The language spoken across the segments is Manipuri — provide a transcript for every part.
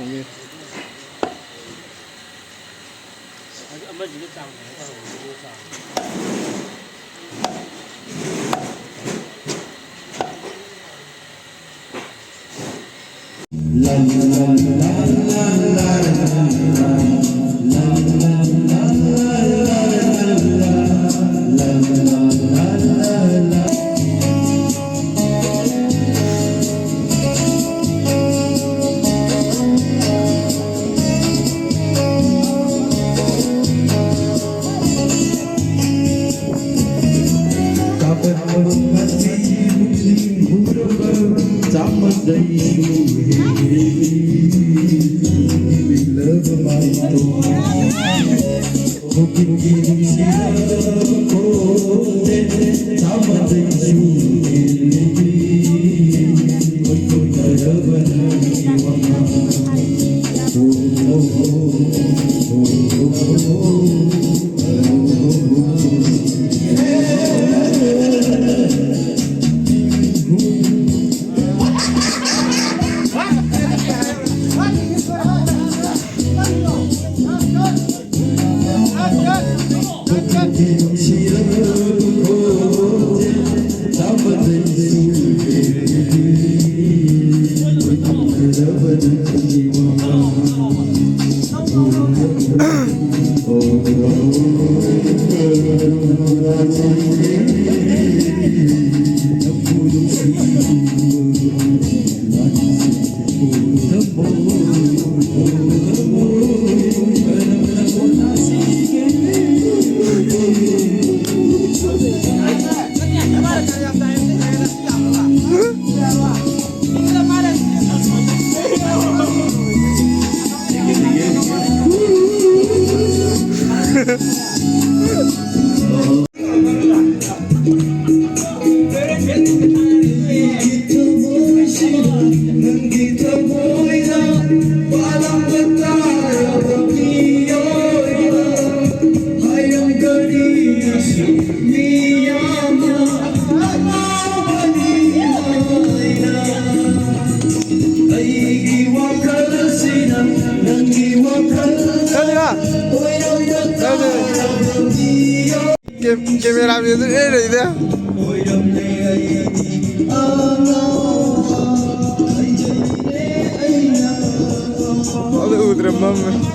이게 कैमरा में तो ये रही थे और उधर mummy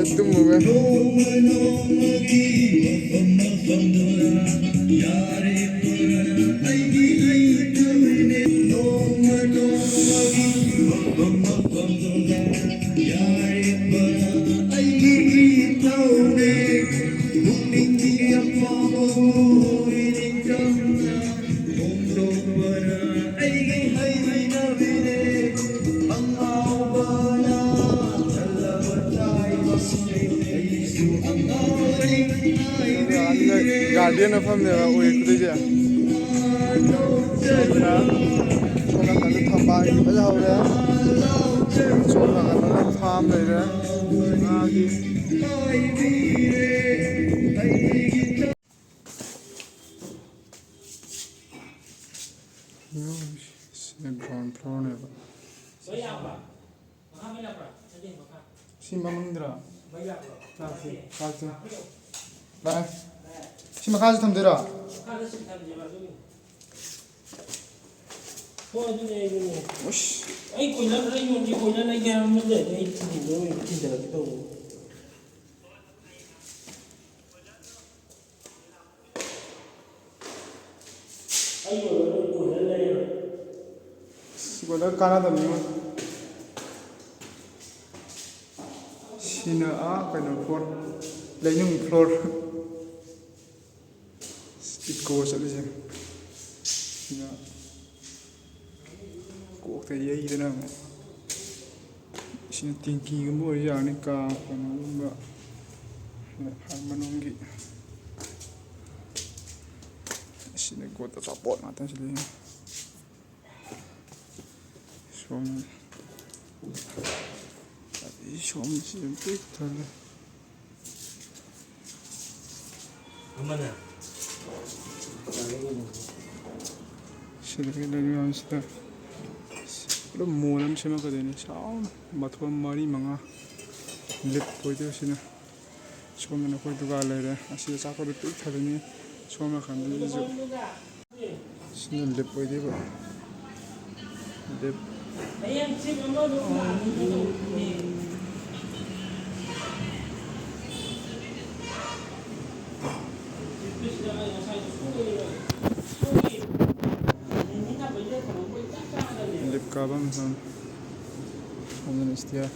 Itu mungkin. Guardian of them, there are way to the farm later. Ground floor never. Simamundra. Bye. Simakaz tamdera. ꯍꯣꯏ ꯑꯗꯨꯅꯦ ꯑꯩꯗꯨꯅꯦ ush. ꯑꯩ ꯀꯣꯏꯂꯔ ꯑꯩ ꯌꯣꯟꯁꯤ ꯀꯣꯏꯂꯔ ꯂꯩꯒꯦ ꯍꯥꯏꯕ ꯑꯃ ꯂꯩ ꯑꯩ ꯊꯤꯟꯖꯔꯛꯀꯦ ꯇꯧꯕꯅꯤ ꯑꯩ ꯌꯣꯜꯂꯔꯣꯏ ꯀꯣꯏꯂꯔ ꯂꯩꯔꯣꯏ Sekolah Kanada ni. Sina kena floor. Lainung floor. Ikko sali je. Sina. Kok te yai dana. Sina tingki gumbo ya ni ka kena gumba. Harmanungi. Sina kota support mata sili. Som simpel tala. ꯑꯃꯅ Sila kena ni hamsta. Kalau molam sema kadene sound mathwa mari manga lip poide sina. Som na koi duga lere. Asila chakor tu thadeni. Som na khandi jo. Sina lip poide ba. Lip hꯌꯦꯡ ꯆꯤꯞ ꯑꯃꯗꯣ ꯂꯥꯛꯅꯤ lip kabam ham. Som na istia.